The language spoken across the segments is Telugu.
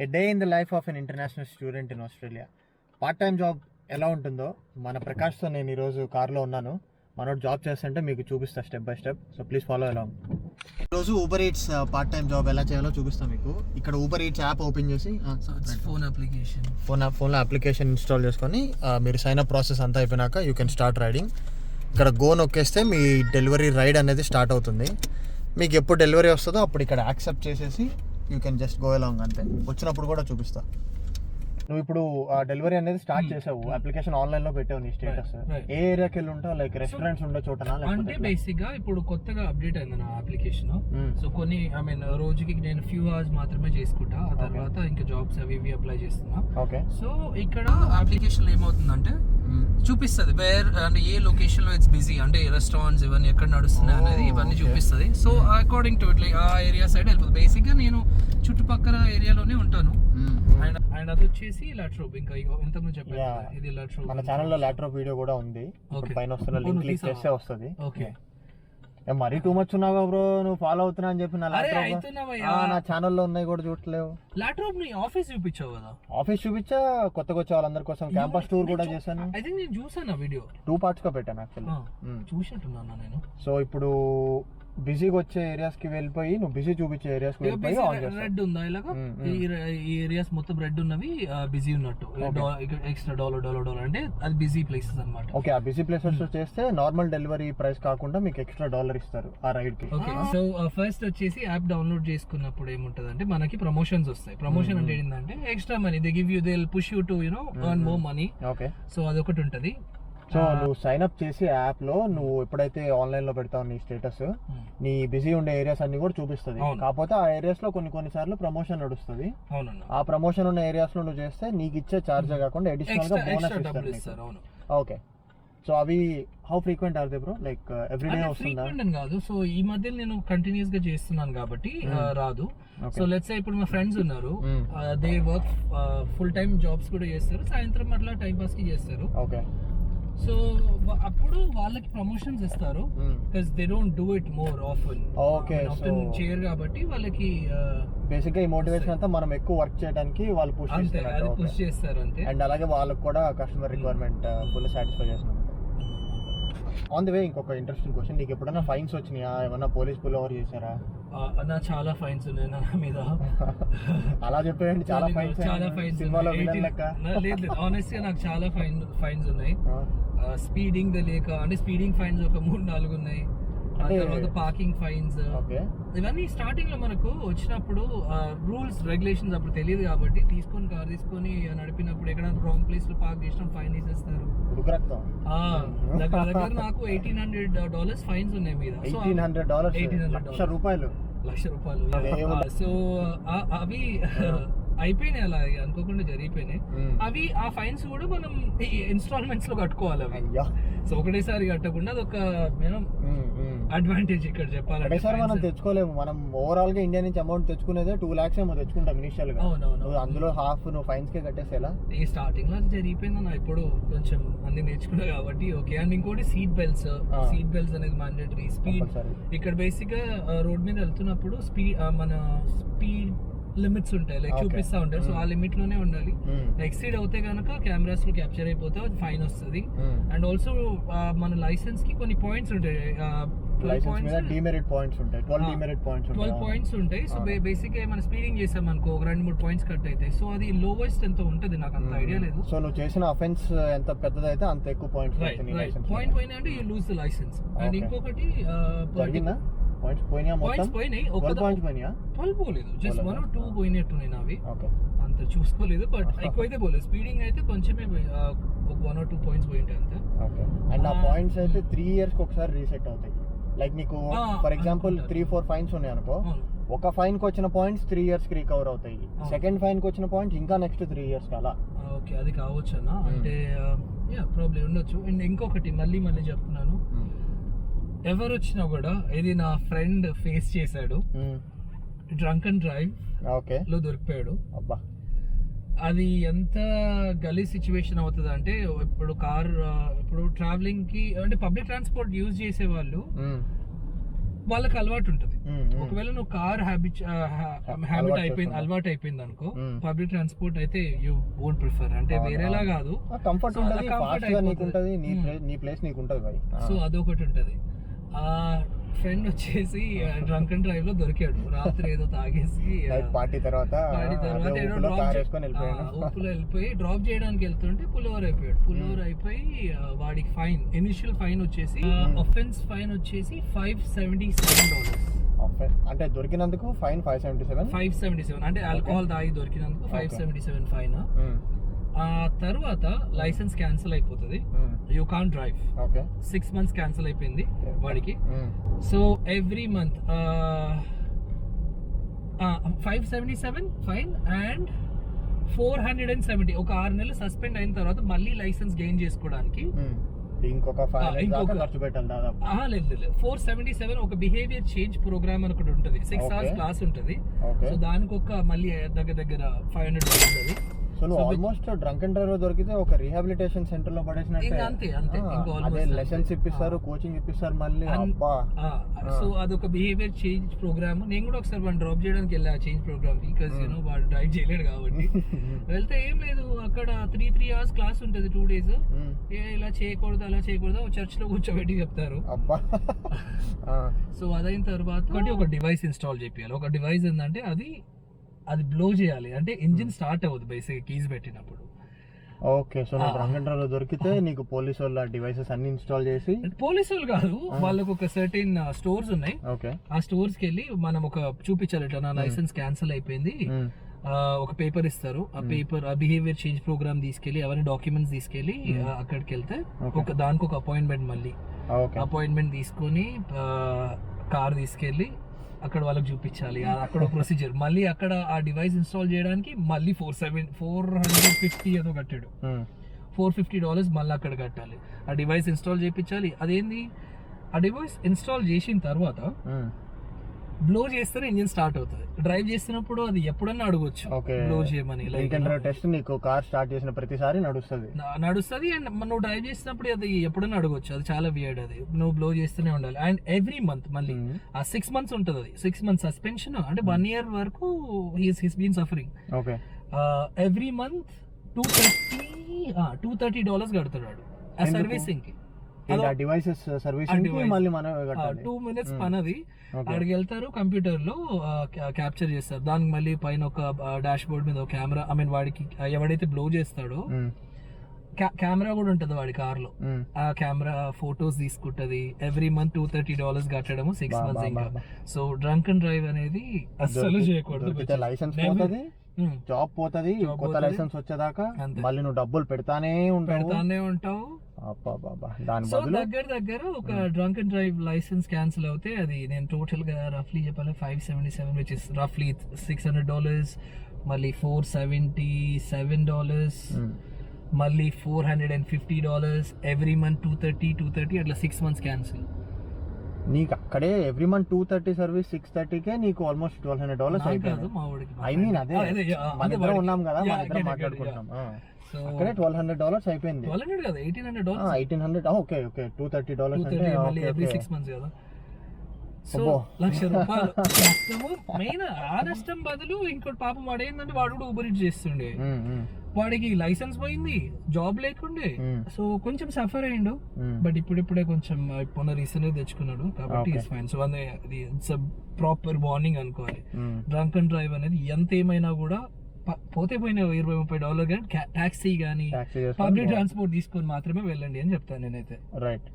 A day in the life of an international student in Australia. Part time job ఎలా ఉంటుందో మన ప్రకాష్తో నేను ఈరోజు కార్లో ఉన్నాను. మనోడు జాబ్ చేస్తుంటే మీకు చూపిస్తా step by step. So please follow along. ఈరోజు Uber Eats part time job ఎలా చేయాలో చూపిస్తాను మీకు. ఇక్కడ ఊబర్ ఈట్స్ యాప్ ఓపెన్ చేసి ఫోన్లో అప్లికేషన్ ఇన్స్టాల్ చేసుకొని మీరు సైన్ అప్ ప్రాసెస్ అంతా అయిపోయినాక యూ కెన్ స్టార్ట్ రైడింగ్. ఇక్కడ గో నొక్కేస్తే మీ డెలివరీ రైడ్ అనేది స్టార్ట్ అవుతుంది. మీకు ఎప్పుడు డెలివరీ వస్తుందో అప్పుడు ఇక్కడ యాక్సెప్ట్ చేసేసి you can just go along అంతే. వచ్చినప్పుడు కూడా చూపిస్తా. నువ్వు ఇప్పుడు డెలివరీ అనేది స్టార్ట్ చేసావు, అప్లికేషన్ ఆన్లైన్ లో పెట్టావు నీ స్టేటస్. ఏ ఏరియాకి వెళ్ళి ఉంటావు? లైక్ రెస్టారెంట్స్ ఉండే చోటనా? అంటే బేసిక్ గా ఇప్పుడు కొత్తగా అప్డేట్ అయింది నా అప్లికేషన్. సో కొన్ని రోజుకి నేను ఫ్యూ అవర్స్ మాత్రమే చేసుకుంటా, ఆ తర్వాత ఇంకా జాబ్స్ అవి ఇవి అప్లై చేస్తున్నా. ఓకే. సో ఇక్కడ అప్లికేషన్ ఏమవుతుందంటే చూపిస్తుంది వేర్ అంటే ఏ లొకేషన్ లో ఇట్స్ బిజీ, అంటే రెస్టారెంట్స్ ఇవన్నీ ఎక్కడ నడుస్తున్నాయి అనేది ఇవన్నీ చూపిస్తుంది. సో అకార్డింగ్ టు ఇట్ ఆ ఏరియా సైడ్ వెళ్ళిపోతుంది. బేసిక్ గా నేను చుట్టుపక్కల ఏరియాలోనే ఉంటాను. అండ్ అది వచ్చేసి లాట్రోబ్. ఇంకా ఇంతకుముందు చెప్పాను ఇది లాట్రోబ్. మన ఛానల్లో లాట్రోబ్ వీడియో కూడా ఉంది, పైన వస్తున్న లింక్ క్లిక్ చేస్తే వస్తుంది. ఓకే. మరీ టూ మచ్ ఉన్నావా బ్రో? నువ్వు ఫాలో అవుతున్నా అని చెప్పి నా ఛానల్లో ఉన్నాయి కూడా చూడలేవు. లాట్రోబ్ నీ ఆఫీస్ చూపించావు కదా? ఆఫీస్ చూపించా, కొత్తగా వచ్చే వాళ్ళందరి కోసం క్యాంపస్ టూర్ కూడా చేశాను. ఐ థింక్ నేను చూసాను ఆ వీడియో. 2 parts గా పెట్టాను యాక్చువల్లీ. చూసినట్టున్నాను నేను. సో ఇప్పుడు బిజీగా వచ్చే ఏరియాస్ కి వెళ్ళిపోయి నువ్వు బిజీ చూపించే ఏరియాస్ కి వెళ్ళిపోయి ఆన్ చేస్తావు. రెడ్ ఉందా ఇలాగా? ఈ ఏరియాస్ మొత్తం రెడ్ ఉన్నవి బిజీ ఉన్నట్టు. ఎక్స్ట్రా డాలర్ అంటే అది బిజీ ప్లేసెస్ అన్నమాట. ఓకే. ఆ బిజీ ప్లేసెస్ చేస్తే నార్మల్ డెలివరీ ప్రైస్ కాకుండా మీకు ఎక్స్ట్రా $1 ఇస్తారు ఆ రైడ్ కి. ఓకే. సో ఫస్ట్ వచ్చేసి యాప్ డౌన్లోడ్ చేసుకున్నప్పుడు ఏముంటది అంటే మనకి ప్రమోషన్స్ వస్తాయి. ప్రమోషన్ అంటే ఏంటంటే extra money they give you, they will push you to earn more money. Okay. So అదొకటి ఉంటది. సో నువ్వు సైన్ అప్ చేసి యాప్ లో నువ్వు ఎప్పుడైతే ఆన్లైన్ లో పెడతావు నీ స్టేటస్, నీ బిజీ ఉండే ఏరియాస్ అన్ని కూడా చూపిస్తుంది. కాకపోతే ఆ ఏరియాస్ లో కొన్ని సార్లు ప్రమోషన్ నడుస్తుంది. ఆ ప్రమోషన్ ఉన్న ఏరియాస్ లో నువ్వు చేస్తే నీకు ఇచ్చే చార్జ్ కాకుండా అడిషనల్ గా బోనస్ ఇస్తారు. ఓకే. సో అవి how frequent are they bro? Like every day వస్తుందా? కాదు. సో ఈ మధ్య నేను కంటిన్యూస్ గా చేస్తున్నాను కాబట్టి రాదు. సో లెట్స్ సే ఇప్పుడు మా ఫ్రెండ్స్ ఉన్నారు, they work full time jobs కూడా చేస్తారు, సాయంత్రం అట్లా టైం పాస్ కి చేస్తారు. ఓకే. సో అప్పుడు వాళ్ళకి ప్రమోషన్స్ ఇస్తారు, because they don't do it more often. Okay. Often చేయరు కాబట్టి వాళ్ళకి బేసిక్ గా ఈ మోటివేషన్ అంతా మనం ఎక్కువ వర్క్ చేయడానికి వాళ్ళు పుష్ చేస్తారు అంతే. అండ్ అలాగే వాళ్ళకి కూడా కస్టమర్ రిక్వైర్మెంట్ ఫుల్ సాటిస్ఫై చేస్తున్నారు. ఆన్ ది వే ఇంకొక ఇంట్రెస్టింగ్ క్వశ్చన్, నీకు ఎప్పుడైనా ఫైన్స్ వచ్చినాయా? ఏమన్నా పోలీస్ పుల్ ఓవర్ చేశారా? నా చాలా ఫైన్స్ ఉన్నాయి నా మీద. అలా చెప్పేయండి. చాలా ఫైన్స్ లేదు, ఆనెస్ట్ గా నాకు చాలా ఫైన్స్ ఉన్నాయి. స్పీడింగ్ లేక అంటే స్పీడింగ్ ఫైన్స్ ఒక 3-4 ఉన్నాయి. తర్వాత పార్కింగ్ ఫైన్స్, ఇవన్నీ స్టార్టింగ్ లో మనకు వచ్చినప్పుడు రూల్స్ రెగ్యులేషన్స్ అప్పుడు తెలియదు కాబట్టి కార్ తీసుకొని నడిపినప్పుడు ఎక్కడ రాంగ్ ప్లేస్ లో పార్క్ చేసిన ఫైన్ వేసేస్తారు. దగ్గర నాకు $1,800 ఫైన్స్ ఉన్నాయి మీద. $1,800 లక్ష రూపాయలు. సో అవి అయిపోయినాయి, అలా అనుకోకుండా జరిగిపోయినాయి. అవి ఆ ఫైన్స్ కూడా మనం ఇన్స్టాల్మెంట్స్ లో కట్టుకోవాలి అవి. సో ఒకటేసారి కట్టకుండా అదొక అడ్వాంటేజ్ ఇక్కడ చెప్పాలంటే. మనం తెచ్చుకోలేము. మనం ఓవరాల్ గా ఇండియా నుంచి అమౌంట్ తెచ్చుకునేదే 2 lakhs ఏమో తెచ్చుకుంటాం ఇనిషియల్ గా. అందులో హాఫ్ నువ్వు ఫైన్స్ కే కట్టేసేలా. ఈ స్టార్టింగ్ లో జరిగిపోయింది నా, ఇప్పుడు కొంచెం అన్ని నేర్చుకున్నా కాబట్టి ఓకే. అండ్ ఇంకోటి సీట్ బెల్ట్స్ అనేది మ్యాండేటరీ. స్పీడ్ ఇక్కడ బేసిక్ గా రోడ్ మీద వెళ్తున్నప్పుడు మన స్పీడ్ లిమిట్స్ ఉంటాయి, లైక్ చూపిస్తా ఉంటారు. సో ఆ లిమిట్ లోనే ఉండాలి. ఎక్సీడ్ అవుతే కనుక కెమెరాస్ లో క్యాప్చర్ అయిపోతే ఫైన్ వస్తుంది. అండ్ ఆల్సో మన లైసెన్స్ కి కొన్ని పాయింట్స్ ఉంటాయి, 12 డిమెరిట్ పాయింట్స్ ఉంటాయి. 12 పాయింట్స్ ఉంటాయి. సో బేసిక్ గా మనం స్పీడింగ్ చేసాం అనుకో, ఒక 2-3 పాయింట్స్ కట్ అవుతాయి. సో అది లోవెస్ట్ ఎంత ఉంటుంది నాకు అంత ఐడియా లేదు. సో నువ్వు చేసిన అఫెన్స్ ఎంత పెద్దదైతే అంత ఎక్కువ పాయింట్స్. పాయింట్ పోయినా అంటే you lose the licence. And ఇంకొకటి పాయింట్స్ పోయినాయి. 12 పోలేదు, జస్ట్ 1 or 2 పోయినట్టున్నాయి నావి. అంత చూసుకోలేదు, బట్ ఎక్కువైతే పోలేదు. స్పీడింగ్ అయితే కొంచెమే ఒక 1 or 2 పాయింట్స్ పోయింటాయి అంతే. అండ్ ఆ పాయింట్స్ అయితే 3 years కి ఒకసారి రీసెట్ అవుతాయి. లైక్ నీకు ఫర్ ఎగ్జాంపుల్ 3-4 ఫైన్స్ ఉన్నాయి అనుకో, ఒక ఫైన్ కి వచ్చిన పాయింట్స్ 3 years కి రికవర్ అవుతాయి. సెకండ్ ఫైన్ కి వచ్చిన పాయింట్స్ ఇంకా నెక్స్ట్ 3 years కి అలా. ఓకే, అది కావచ్చు అన్న. అంటే ప్రాబ్లం ఉండొచ్చు. అండ్ ఇంకొకటి మళ్ళీ చెప్తున్నాను, ఎవరు వచ్చినా కూడా ఇది నా ఫ్రెండ్ ఫేస్ చేశాడు. డ్రంక్ అండ్ డ్రైవ్ లో దొరికిపోయాడు. అది ఎంత గలీ సిచ్యువేషన్ అవుతుంది అంటే, ఇప్పుడు ట్రావెలింగ్ కి అంటే పబ్లిక్ ట్రాన్స్పోర్ట్ యూజ్ చేసే వాళ్ళు వాళ్ళకి అలవాటు ఉంటుంది. ఒకవేళ నువ్వు కార్ హ్యాబిట్ అలవాటు అయిపోయింది అనుకో, పబ్లిక్ ట్రాన్స్పోర్ట్ అయితే యూ వోంట్ ప్రిఫర్. అంటే వేరేలా కాదు, కంఫర్ట్ ఉంటది, ఫాస్ట్గా నీకు ఉంటది, నీ ప్లేస్ నీకు ఉంటది భాయ్. సో అదొకటి ఉంటది. ఆ ఫ్రెండ్ వచ్చేసి డ్రంక్ అండ్ డ్రైవ్ లో దొరికాడు రాత్రి, ఏదో తాగేసి పార్టీ తర్వాత ఉప్పులో వెళ్ళిపోయి డ్రాప్ చేయడానికి వెళ్తుంటే పుల్ ఓవర్ అయిపోయాడు. పుల్ ఓవర్ అయిపోయి వాడికి ఫైన్, ఇనిషియల్ ఫైన్ వచ్చేసి అఫెన్స్ ఫైన్ వచ్చేసి $577. అంటే దొరికినందుకు ఫైన్ 577 అంటే ఆల్కహాల్ తాగి దొరికినందుకు 577 ఫైన్. ఆ తర్వాత లైసెన్స్ క్యాన్సిల్ అయిపోతుంది, you can't drive. 6 months cancel అయిపోయింది వాడికి. So every month 577 fine and 470 ఒక 6 నెలలు సస్పెండ్ అయిన తర్వాత మళ్ళీ లైసెన్స్ గెయిన్ చేసుకోవడానికి ఇంకొక ఖర్చు పెట్టాలి దాదాపు. లేదు 477 ఒక బిహేవియర్ చేంజ్ ప్రోగ్రామ్ అని ఒకటి ఉంటుంది, 6 hours క్లాస్ ఉంటుంది. సో దానికి ఒక మళ్ళీ దగ్గర $500 ఉంటుంది. సో నువ్వు ఆల్మోస్ట్ డ్రంక్ అండ్ డ్రైవ్ లో దొరికితే ఒక రీహాబిలిటేషన్ సెంటర్ లో పడేసినట్టే. అదే లెసన్స్ ఇప్పిస్తారు, కోచింగ్ ఇప్పిస్తారు మళ్ళీ. సో అదొక బిహేవియర్ చేంజ్ ప్రోగ్రామ్. నేను కూడా ఒకసారి వాడిని డ్రాప్ చేయడానికి వెళ్ళా చేంజ్ ప్రోగ్రామ్ కి, బికాజ్ యూనో వాడు డ్రైవ్ చేయలేడు కాబట్టి. వెళ్తే ఏం లేదు, అక్కడ 3 hours క్లాస్ ఉంటుంది 2 days. ఇలా చేయకూడదు అలా చేయకూడదు చర్చ్ లో కూర్చోబెట్టి చెప్తారు. సో అదైన తర్వాత ఒక డివైస్ ఇన్స్టాల్ చేయాలి. ఒక డివైస్ ఏంటంటే అది బ్లో చేయాలి, అంటే ఇంజిన్ స్టార్ట్ అవ్వదు బేసిక్ కీస్ పెట్టినప్పుడు. Okay, so drunk and drive లో దొరికితే నీకు పోలీసు వాళ్ళ డివైసెస్ అన్ని ఇన్స్టాల్ చేసి, పోలీసు వాళ్ళు కాదు, వాళ్ళకు ఒక సర్టెన్ స్టోర్స్ ఉన్నాయి. ఆ స్టోర్స్ కి వెళ్ళి మనం ఒక చూపించాలి, ఇట్లా నా లైసెన్స్ క్యాన్సిల్ అయిపోయింది, ఒక పేపర్ ఇస్తారు. ఆ పేపర్, ఆ బిహేవియర్ చేంజ్ ప్రోగ్రామ్ తీసుకెళ్లి అవన్నీ డాక్యుమెంట్స్ తీసుకెళ్లి అక్కడికి వెళ్తే దానికి ఒక అపాయింట్మెంట్, మళ్ళీ అపాయింట్మెంట్ తీసుకొని కార్ తీసుకెళ్లి అక్కడ వాళ్ళకి చూపించాలి. అక్కడ ప్రొసీజర్, మళ్ళీ అక్కడ ఆ డివైస్ ఇన్స్టాల్ చేయడానికి మళ్ళీ 450 ఏదో కట్టాడు, $450 మళ్ళీ అక్కడ కట్టాలి. ఆ డివైస్ ఇన్స్టాల్ చేయించాలి. అదేంది, ఆ డివైస్ ఇన్స్టాల్ చేసిన తర్వాత బ్లో చేస్తేనే ఇంజిన్ స్టార్ట్ అవుతుంది. డ్రైవ్ చేస్తున్నప్పుడు అది ఎప్పుడన్నా అడగొచ్చు బ్లో చేయమని. టెస్ట్ నీకు కార్ స్టార్ట్ చేసిన ప్రతిసారి నడుస్తుంది. అండ్ నువ్వు డ్రైవ్ చేసినప్పుడు అది ఎప్పుడన్నా అడగొచ్చు. అది చాలా వియర్డ్. అది నువ్వు బ్లో చేస్తూనే ఉండాలి. అండ్ ఎవ్రీ మంత్ మళ్ళీ ఆ 6 months ఉంటుంది. అది 6 months సస్పెన్షన్, అంటే 1 year వరకు he's been suffering. Every month $230 కడతాడు ఆ సర్వీసింగ్ కి. డివైసెస్ సర్వీసింగ్ మళ్ళీ మనం 2 minutes పనది. అక్కడికి వెళ్తారు, కంప్యూటర్ లో క్యాప్చర్ చేస్తారు. దానికి మళ్ళీ పైన ఒక డాష్ బోర్డ్ మీద ఒక కెమెరా, ఐ మీన్ వాడికి ఎవడైతే బ్లో చేస్తాడో కెమెరా కూడా ఉంటది వాడి కార్ లో. ఆ కెమెరా ఫొటోస్ తీసుకుంటది. ఎవ్రీ మంత్ $230 కట్టడము 6 months ఇంకా. సో డ్రంక్ అండ్ డ్రైవ్ అనేది అస్సలు చేయకూడదు. లైసెన్స్ పోతుంది, జాబ్ పోతుంది, కొత్త లైసెన్స్ వచ్చేదాకా మళ్ళీ నువ్వు డబ్బులు పెడతానే ఉంటావు. సో దగ్గర ఒక drunk and drive licence cancel అవుతే అది, నేను టోటల్ గా రఫ్లీ చెప్పాలి, 577 విచ్ ఇస్ రఫ్లీ $600, మళ్ళీ $477, మళ్ళీ $450, ఎవ్రీ మంత్ $230 అట్లా 6 months క్యాన్సిల్. నీకు అక్కడే ఎవ్రీ మంత్ 230 సర్వీస్ 630కే నీకు ఆల్మోస్ట్ $1200 అయిపోయింది. ఐ మీన్ అదే మన దగ్గర ఉన్నాం కదా, మన దగ్గర మాట్లాడుకుంటున్నాం. అక్కడే $1200 అయిపోయింది. 1200 కదా, $1800. 1800. ఓకే $230 అంటే ఎవ్రీ 6 months కదా. సో $1,00,000 నష్టము. మెయిన్ ఆ నష్టం బదులు ఇంకోటి పాపం వాడు ఏంటంటే వాడు కూడా ఊబర్ ఈట్స్ చేస్తుండే, వాడికి లైసెన్స్ పోయింది, జాబ్ లేకుండే. సో కొంచెం సఫర్ అయ్యిండు. బట్ ఇప్పుడిప్పుడే కొంచెం ఇప్పుడు రీసెంట్ గా తెచ్చుకున్నాడు కాబట్టి it's fine. So it's proper warning అనుకోవాలి. డ్రంక్ అండ్ డ్రైవ్ అనేది ఎంత ఏమైనా కూడా పోతే పోయిన $20-30 కానీ టాక్సీ కానీ పబ్లిక్ ట్రాన్స్పోర్ట్ తీసుకొని మాత్రమే వెళ్ళండి అని చెప్తాను నేనైతే. రైట్,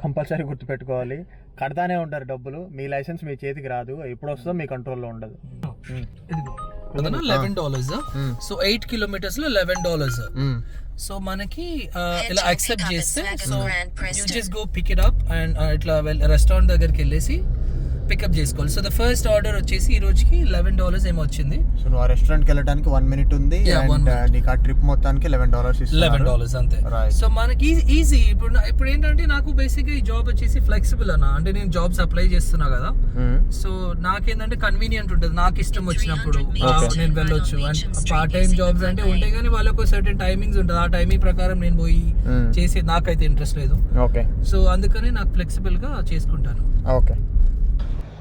కంపల్సరీ గుర్తుపెట్టుకోవాలి. కడతానే ఉంటారు డబ్బులు, మీ లైసెన్స్ మీ చేతికి రాదు, ఎప్పుడు వస్తుందో మీ కంట్రోల్లో ఉండదు. $11. సో 8 kilometers లో $11. సో మనకి ఇలా యాక్సెప్ట్ చేస్తే, so you just go pick it up and ఇట్లా రెస్టారెంట్ దగ్గరికి వెళ్ళేసి పికప్ చేసుకోవాలి. సో ద ఫస్ట్ ఆర్డర్ వచ్చేసి ఈ రోజుకి $11 ఏమో వచ్చింది. సో నువ్వు ఆ రెస్టారెంట్కి వెళ్ళడానికి 1 minute ఉంది, నీకు ఆ ట్రిప్ మొత్తానికి $11 $11 అంతే. సో మనకి ఈజీ. ఇప్పుడు ఏంటంటే నాకు బేసిక్గా ఈ జాబ్ వచ్చేసి ఫ్లెక్సిబుల్ అన్న, అంటే నేను జాబ్స్ అప్లై చేస్తున్నా కదా, సో నాకేంటంటే కన్వీనియంట్ ఉంటుంది, నాకు ఇష్టం వచ్చినప్పుడు నేను వెళ్ళొచ్చు. అండ్ పార్ట్ టైం జాబ్స్ అంటే ఉంటాయి కానీ వాళ్ళకు సర్టెన్ టైమింగ్స్ ఉంటుంది, ఆ టైమింగ్ ప్రకారం నేను పోయి చేసేది నాకైతే ఇంట్రెస్ట్ లేదు. ఓకే, సో అందుకని నాకు ఫ్లెక్సిబుల్ గా చేసుకుంటాను. ఓకే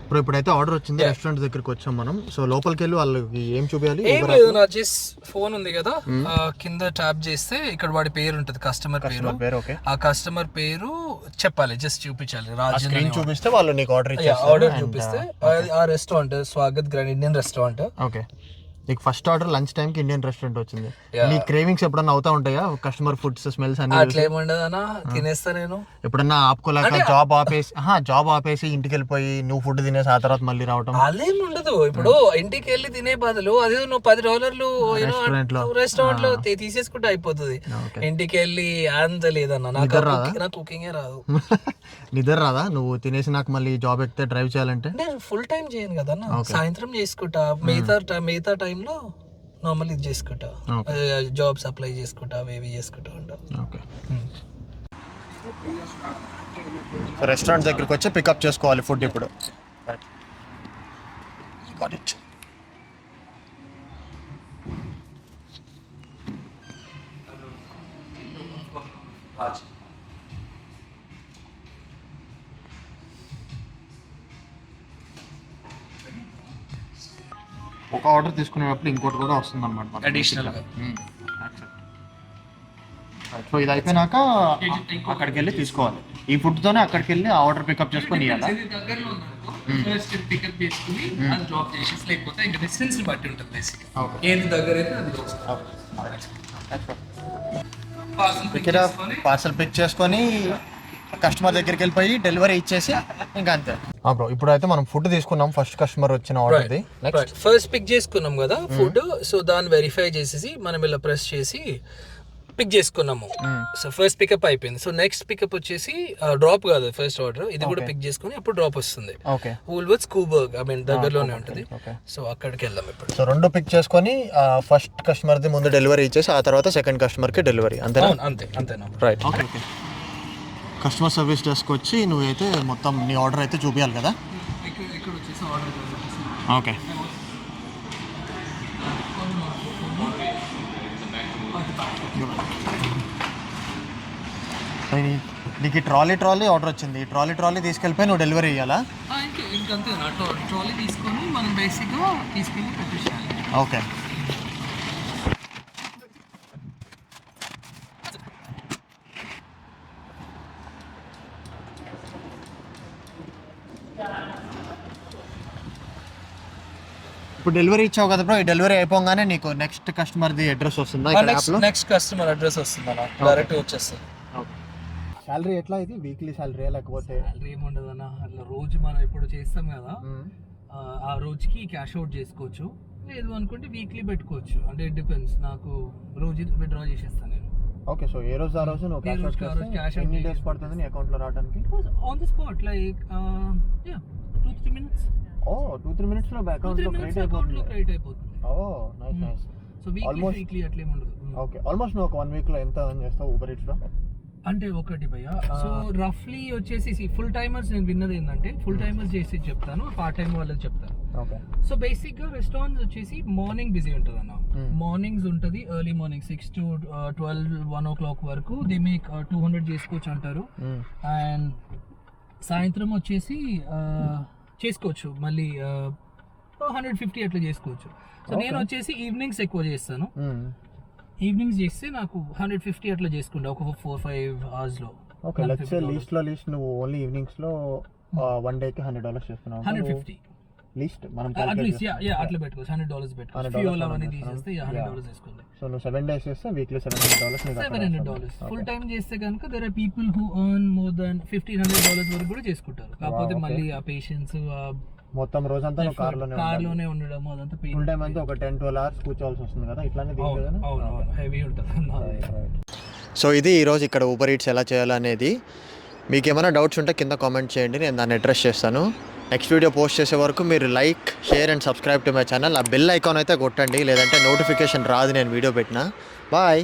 బ్రో, ఇప్పుడైతే ఆర్డర్ వచ్చింది, రెస్టారెంట్ దగ్గరికి వచ్చాం మనం. సో లోపలికి వెళ్ళి వాళ్ళకి ఏం చూపించాలి? ఏం లేదు, నా జస్ట్ ఫోన్ ఉంది కదా, కింద ట్యాప్ చేస్తే ఇక్కడ వాడి పేరు ఉంటుంది, కస్టమర్ పేరు. ఆ కస్టమర్ పేరు చెప్పాలి, జస్ట్ చూపించాలి. స్క్రీన్ చూపిస్తే వాళ్ళు నీకు ఆర్డర్ చూపిస్తే ఆ restaurant Swagat grand Indian restaurant. Okay, నీకు ఫస్ట్ ఆర్డర్ లంచ్ టైం కి ఇండియన్ రెస్టారెంట్ వచ్చింది. నీ క్రేవింగ్స్ ఎప్పుడన్నా అవుతా ఉంటాయా? కస్టమర్ ఫుడ్స్ స్మెల్స్ అన్ని అట్లా ఏముండదు అన్న, తినేస్తా నేను. ఎప్పుడన్నా ఆపుకోలేక జాబ్ ఆపేసి ఇంటికి వెళ్ళిపోయి నువ్వు ఫుడ్ తినేసి ఆ తర్వాత మళ్ళీ రావటం అదేం ఉండదు. ఇప్పుడు ఇంటికి వెళ్ళి తినే బదులు అదే నువ్వు $10 రెస్టారెంట్ లో తీసేసుకుంటే అయిపోతుంది. ఇంటికి వెళ్ళి అంత లేదన్న, నాకు కుకింగే రాదు. నిద్ర రాదా నువ్వు తినేసి నాకు మళ్ళీ జాబ్ ఎక్కితే డ్రైవ్ చేయాలంటే? నేను ఫుల్ టైం చేయను కదా, సాయంత్రం చేసుకుంటా, మిగతా టైంలో నార్మల్ ఇది చేసుకుంటా, జాబ్స్ అప్లై చేసుకుంటా, అవి చేసుకుంటా ఉంటా. ఓకే, రెస్టారెంట్ దగ్గరికి వచ్చి పికప్ చేసుకోవాలి ఫుడ్ ఇప్పుడు. ఒక ఆర్డర్ తీసుకునేటప్పుడు ఇంకోటి కూడా వస్తుంది అనమాట అడిషనల్ గా. సో ఇది అయిపోయినాక అక్కడికి వెళ్ళి తీసుకోవాలి. ఈ ఫుడ్ తోనే అక్కడికి వెళ్ళి ఆర్డర్ పికప్ చేసుకొని ఇవ్వాలి. పికప్ చేసుకుని అది డ్రాప్ చేసేసి, లేకపోతే ఇంకా డిస్టెన్స్ బట్టి ఉంటుంది బేసిక్. ఏది దగ్గర అయితే అది పార్సల్ పిక్ చేసుకొని కస్టమర్ దగ్గరికి వెళ్ళిపోయి డెలివరీ ఇచ్చేసి ఇంకా అంతే. బ్రో, ఇప్పుడు అయితే మనం ఫుడ్ తీసుకున్నాం, ఫస్ట్ కస్టమర్ వచ్చిన ఆర్డర్ది. ఫస్ట్ పిక్ చేసుకున్నాం కదా ఫుడ్, సో దాన్ని వెరిఫై చేసేసి మనం ఇలా ప్రెస్ చేసి పిక్ చేసుకున్నాము. సో ఫస్ట్ పికప్ అయిపోయింది. సో నెక్స్ట్ పికప్ వచ్చేసి డ్రాప్ కాదు, ఫస్ట్ ఆర్డర్ ఇది కూడా పిక్ చేసుకుని అప్పుడు డ్రాప్ వస్తుంది. వూల్వర్త్స్ కూబర్గ్, ఐ మీన్ దగ్గరలోనే ఉంటుంది. సో అక్కడికి వెళ్దాం ఇప్పుడు. సో రెండు పిక్ చేసుకొని ఫస్ట్ కస్టమర్ ది ముందు డెలివరీ ఇచ్చేసి ఆ తర్వాత సెకండ్ కస్టమర్ కి డెలివరీ. అంతేనా? అంతేనా? Right. Okay, customer service desk వచ్చి నువ్వైతే మొత్తం నీ ఆర్డర్ అయితే చూపించాలి కదా. ఇక్కడ వచ్చేసి ఆర్డర్. ఓకే, నీకు ట్రాలీ ఆర్డర్ వచ్చింది. ట్రాలీ తీసుకెళ్ళిపోయి నువ్వు డెలివరీ ఇవ్వాలా? ఇంకంతే, ట్రాలీ తీసుకొని మనం బేసిక్గా తీసుకెళ్ళి పెట్టేసాలి. ఓకే, ఇప్పుడు డెలివరీ ఇచ్చావు కదా బ్రో, ఈ డెలివరీ అయిపోగానే నీకు నెక్స్ట్ కస్టమర్ ది అడ్రస్ వస్తుందా? నెక్స్ట్ కస్టమర్ అడ్రస్ వస్తుందా? డైరెక్ట్ వచ్చేస్తుంది. శాలరీ ఎట్లా? ఇది వీక్లీ శాలరీ లేకపోతే? శాలరీ ఏముండదు అన్న, అట్లా రోజు మనం ఇప్పుడు చేస్తాం కదా, ఆ రోజుకి క్యాష్ అవుట్ చేసుకోవచ్చు, లేదు అనుకుంటే వీక్లీ పెట్టుకోవచ్చు. అంటే ఇట్ డిపెండ్స్, నాకు రోజు విత్డ్రా చేసేస్తాను నేను. ఓకే, సో ఏ రోజు ఆ రోజు నువ్వు క్యాష్ ఎన్ని డేస్ పడుతుంది నీ అకౌంట్ లో రావడానికి? On the spot, like 2-3 minutes. 2-3 minutes లో అకౌంట్ లో క్రెడిట్ అయిపోతుంది. నైస్. సో వీక్లీ అట్లా ఏం ఉండదు. ఓకే, ఆల్మోస్ట్ నువ్వు ఒక 1 week లో ఎంత ఎర్న్ చేస్తావు ఊబర్ ఈట్స్ లో? అంటే ఒకటి భయ్య, సో రఫ్లీ వచ్చేసి ఫుల్ టైమర్స్ నేను విన్నది ఏంటంటే, ఫుల్ టైమర్స్ చేసి చెప్తాను, పార్ట్ టైం వాళ్ళకి చెప్తాను. సో బేసిక్ గా రెస్టారెంట్స్ వచ్చేసి మార్నింగ్ బిజీ ఉంటుంది అన్న. మార్నింగ్స్ ఉంటుంది, ఎర్లీ మార్నింగ్ 6 to 12-1 o'clock వరకు దే మేక్ 200 చేసుకోవచ్చు అంటారు. అండ్ సాయంత్రం వచ్చేసి చేసుకోవచ్చు మళ్ళీ 150 అట్లా చేసుకోవచ్చు. సో నేను వచ్చేసి ఈవినింగ్స్ ఎక్కువ చేస్తాను. ఈవినింగ్స్ చేస్తే నాకు 150 అట్లా చేసుకుంటా ఒక 4-5 hours లో. ఓకే, లెట్స్ సే లీస్ట్ నువ్వు ఓన్లీ ఈవినింగ్స్ లో వన్ డే కి $100 చేస్తున్నావు. 150 లీస్ట్ మనం అట్లీస్ట్ అట్లా పెట్టుకోవచ్చు. $100 పెట్టుకోవచ్చు. ఫ్యూయల్ అవన్నీ తీసేస్తే $100 వేసుకోండి. సో నువ్వు 7 days చేస్తే వీక్లీ $700. ఫుల్ టైం చేస్తే కనుక there are people who earn more than $1,500 వరకు కూడా చేసుకుంటారు. కాకపోతే మళ్ళీ ఆ పేషెన్స్, మొత్తం రోజంతా కార్లోనే ఉండడం, అదంతా ఫుల్ టైం అంతా ఒక 10-12 hours కూర్చోవాల్సి వస్తుంది కదా, ఇట్లానే హెవీ ఉంటుంది. సో ఇది ఈరోజు ఇక్కడ ఊబర్ ఈట్స్ ఎలా చేయాలనేది. మీకు ఏమైనా డౌట్స్ ఉంటే కింద కామెంట్ చేయండి, నేను దాన్ని అడ్రస్ చేస్తాను. నెక్స్ట్ వీడియో పోస్ట్ చేసే వరకు మీరు like, share and subscribe to my channel. ఆ బెల్ ఐకాన్ అయితే కొట్టండి, లేదంటే నోటిఫికేషన్ రాదు నేను వీడియో పెట్టినా. బాయ్.